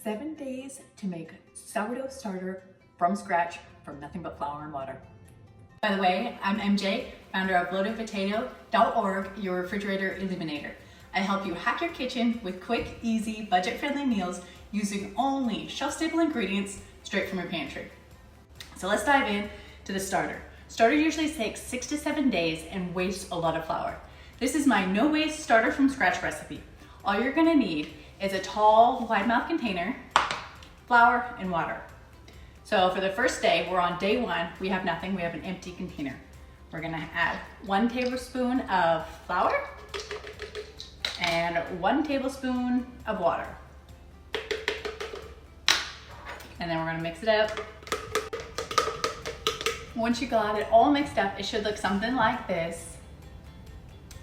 7 days to make sourdough starter from scratch from nothing but flour and water. By the way, I'm MJ, founder of loadedpotato.org, your refrigerator eliminator. I help you hack your kitchen with quick, easy, budget-friendly meals using only shelf-stable ingredients straight from your pantry. So let's dive in to the starter. Starter usually takes 6 to 7 days and wastes a lot of flour. This is my no-waste starter from scratch recipe. All you're gonna need is a tall, wide-mouth container, flour, and water. So for the first day, we're on day 1, we have nothing, we have an empty container. We're gonna add 1 tablespoon of flour and 1 tablespoon of water. And then we're gonna mix it up. Once you got it all mixed up, it should look something like this.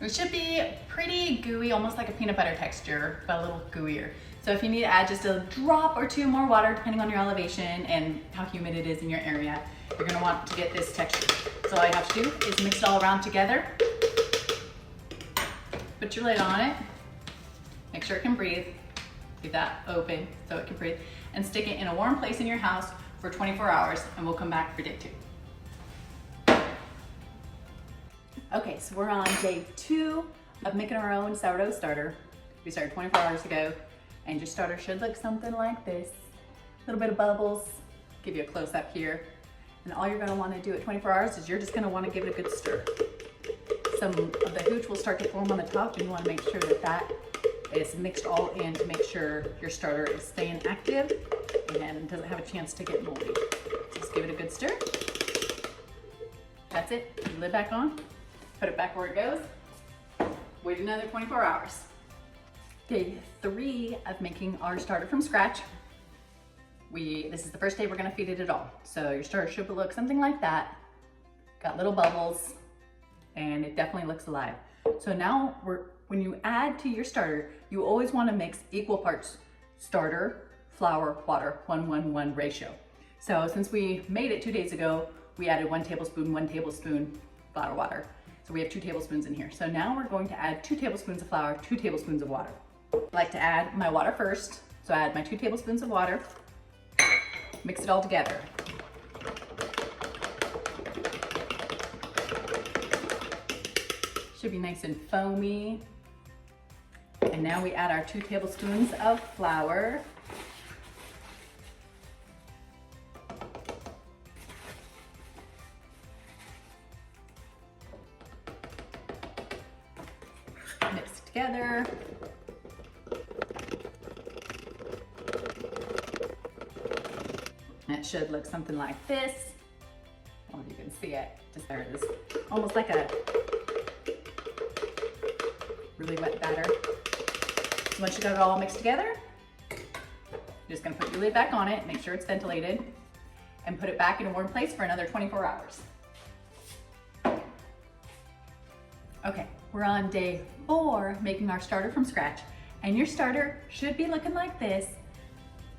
It should be pretty gooey, almost like a peanut butter texture, but a little gooier. So if you need to add just a drop or 2 more water, depending on your elevation and how humid it is in your area, you're gonna want to get this texture. So all you have to do is mix it all around together. Put your lid on it. Make sure it can breathe. Leave that open so it can breathe. And stick it in a warm place in your house for 24 hours, and we'll come back for day 2. Okay, so we're on day 2 of making our own sourdough starter. We started 24 hours ago, and your starter should look something like this. A little bit of bubbles, give you a close up here. And all you're gonna wanna do at 24 hours is you're just gonna wanna give it a good stir. Some of the hooch will start to form on the top, and you wanna make sure that that is mixed all in to make sure your starter is staying active and doesn't have a chance to get moldy. Just give it a good stir. That's it, put the lid back on. Put it back where it goes. Wait another 24 hours. Day 3 of making our starter from scratch. This is the first day we're gonna feed it at all. So your starter should look something like that. Got little bubbles, and it definitely looks alive. So now when you add to your starter, you always wanna mix equal parts starter, flour, water, 1-1-1 ratio. So since we made it 2 days ago, we added 1 tablespoon flour, water. So we have 2 tablespoons in here. So now we're going to add 2 tablespoons of flour, 2 tablespoons of water. I like to add my water first. So I add my 2 tablespoons of water, mix it all together. Should be nice and foamy. And now we add our 2 tablespoons of flour. Mix together. It should look something like this. Well, you can see it. Just there it is. Almost like a really wet batter. So once you got it all mixed together, you're just gonna put your lid back on it, make sure it's ventilated, and put it back in a warm place for another 24 hours. Okay, we're on day 4 making our starter from scratch, and your starter should be looking like this.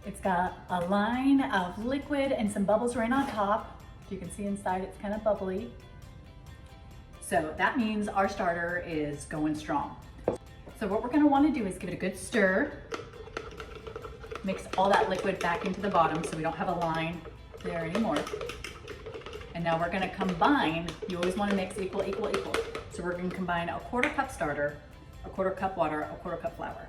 It's got a line of liquid and some bubbles right on top. You can see inside it's kind of bubbly. So that means our starter is going strong. So what we're gonna wanna do is give it a good stir. Mix all that liquid back into the bottom so we don't have a line there anymore. And now we're gonna combine, you always wanna mix equal. So we're gonna combine a 1/4 cup starter, a 1/4 cup water, a 1/4 cup flour.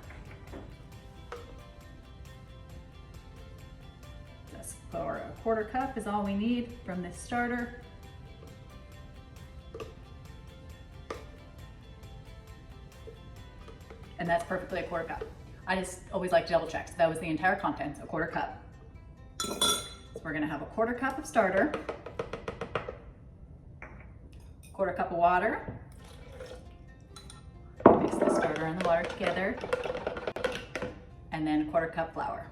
Just for a 1/4 cup is all we need from this starter. And that's perfectly a 1/4 cup. I just always like to double check. So that was the entire contents, a 1/4 cup. So we're gonna have a 1/4 cup of starter, 1/4 cup of water. Mix the starter and the water together. And then a 1/4 cup flour.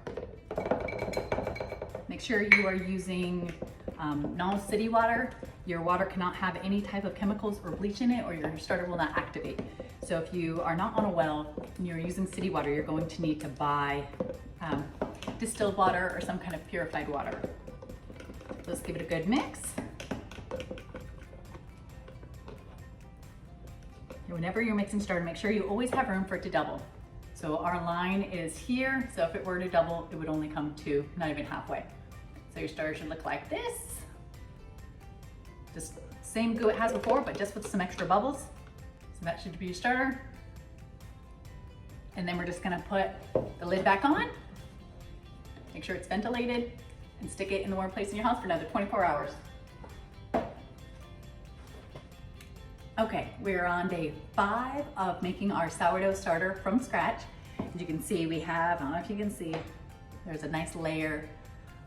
Make sure you are using non-city water. Your water cannot have any type of chemicals or bleach in it, or your starter will not activate. So if you are not on a well and you're using city water, you're going to need to buy distilled water or some kind of purified water. Let's give it a good mix. Whenever you're mixing starter, make sure you always have room for it to double. So our line is here. So if it were to double, it would only come to not even halfway. So your starter should look like this. Just same goo it has before, but just with some extra bubbles. So that should be your starter. And then we're just gonna put the lid back on, make sure it's ventilated, and stick it in the warm place in your house for another 24 hours. Okay, we're on day 5 of making our sourdough starter from scratch. As you can see, we have, I don't know if you can see, there's a nice layer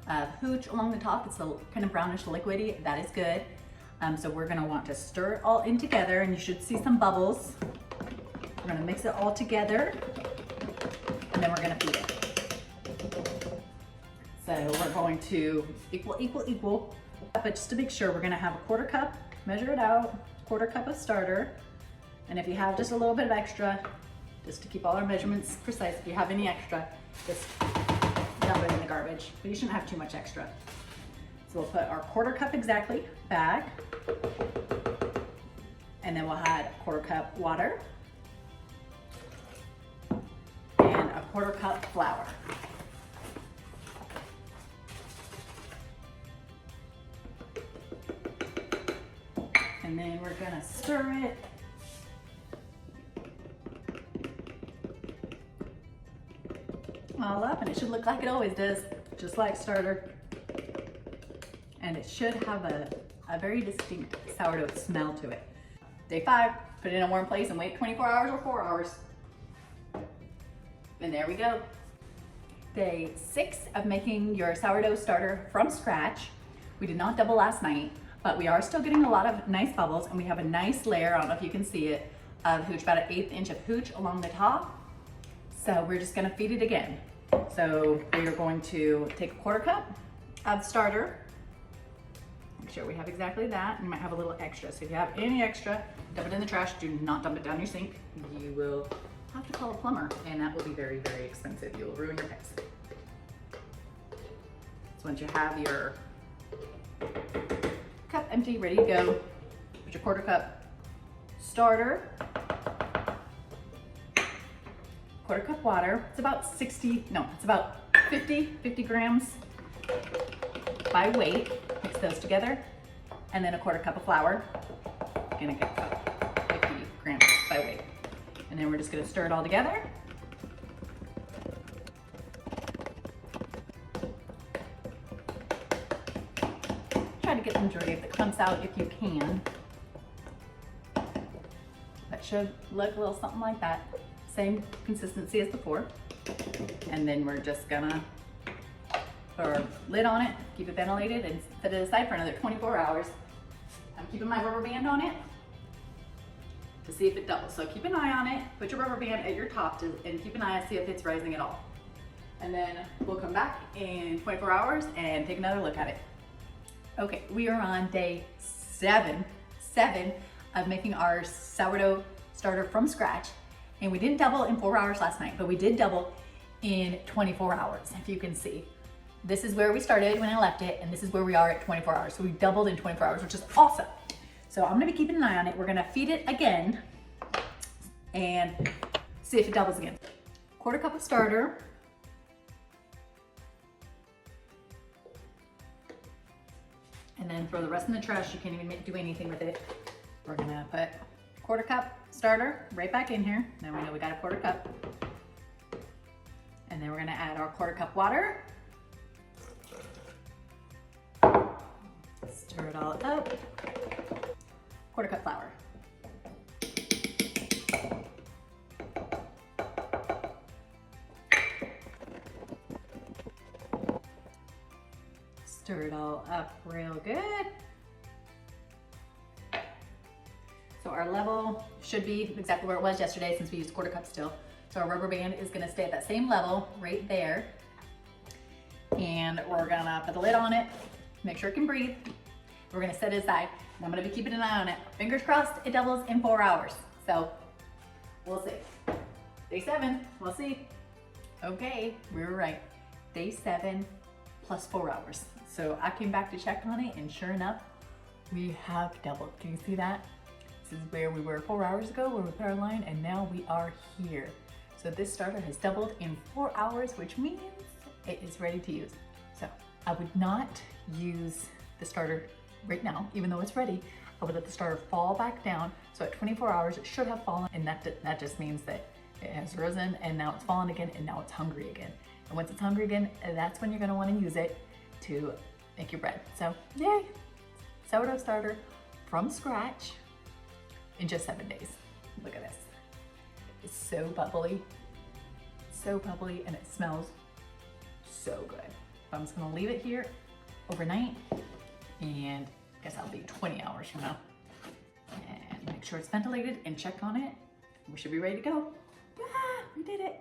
of hooch along the top. It's a kind of brownish liquidy. That is good. So we're gonna want to stir it all in together, and you should see some bubbles. We're gonna mix it all together, and then we're gonna feed it. So we're going to equal, but just to make sure, we're gonna have a 1/4 cup, measure it out, 1/4 cup of starter. And if you have just a little bit of extra, just to keep all our measurements precise, if you have any extra, just dump it in the garbage. But you shouldn't have too much extra. So we'll put our 1/4 cup exactly back, and then we'll add 1/4 cup water and a 1/4 cup flour. And then we're gonna stir it. All up, and it should look like it always does, just like starter. And it should have a very distinct sourdough smell to it. Day 5, put it in a warm place and wait 24 hours or 4 hours. And there we go. Day 6 of making your sourdough starter from scratch. We did not double last night, but we are still getting a lot of nice bubbles, and we have a nice layer, I don't know if you can see it, of hooch, about 1/8 inch of hooch along the top. So we're just gonna feed it again. So we're going to take a 1/4 cup of starter. Make sure we have exactly that. You might have a little extra. So if you have any extra, dump it in the trash. Do not dump it down your sink. You will have to call a plumber, and that will be very, very expensive. You'll ruin your pets. So once you have your cup empty, ready to go, put your 1/4 cup starter, 1/4 cup water. It's about 50 grams by weight. Mix those together, and then a 1/4 cup of flour. Gonna get about 50 grams by weight. And then we're just gonna stir it all together. Try to get the majority of the clumps out if you can. That should look a little something like that. Same consistency as before. And then we're just gonna put our lid on it, keep it ventilated, and set it aside for another 24 hours. I'm keeping my rubber band on it to see if it doubles. So keep an eye on it, put your rubber band at your top and keep an eye and see if it's rising at all. And then we'll come back in 24 hours and take another look at it. Okay, we are on day 7 of making our sourdough starter from scratch. And we didn't double in 4 hours last night, but we did double in 24 hours, if you can see. This is where we started when I left it, and this is where we are at 24 hours. So we doubled in 24 hours, which is awesome. So I'm gonna be keeping an eye on it. We're gonna feed it again and see if it doubles again. 1/4 cup of starter. And then throw the rest in the trash. You can't even do anything with it. We're gonna put 1/4 cup starter right back in here. Now we know we got a 1/4 cup. And then we're gonna add our 1/4 cup water. Stir it all up. 1/4 cup flour. Stir it all up real good. So our level should be exactly where it was yesterday since we used 1/4 cup still. So our rubber band is gonna stay at that same level right there. And we're gonna put the lid on it, make sure it can breathe. We're gonna set it aside. And I'm gonna be keeping an eye on it. Fingers crossed it doubles in 4 hours. So we'll see. Day 7, we'll see. Okay, we were right. Day 7 plus 4 hours. So I came back to check on it, and sure enough, we have doubled. Can you see that? This is where we were 4 hours ago, where we put our line, and now we are here. So this starter has doubled in 4 hours, which means it is ready to use. So I would not use the starter right now, even though it's ready. I would let the starter fall back down. So at 24 hours, it should have fallen, and that just means that it has risen and now it's fallen again and now it's hungry again. And once it's hungry again, that's when you're gonna wanna use it to make your bread. So yay, sourdough starter from scratch in just 7 days. Look at this. It's so bubbly, and it smells so good. I'm just gonna leave it here overnight, and I guess that'll be 20 hours from now. And make sure it's ventilated and check on it. We should be ready to go. Yeah, we did it.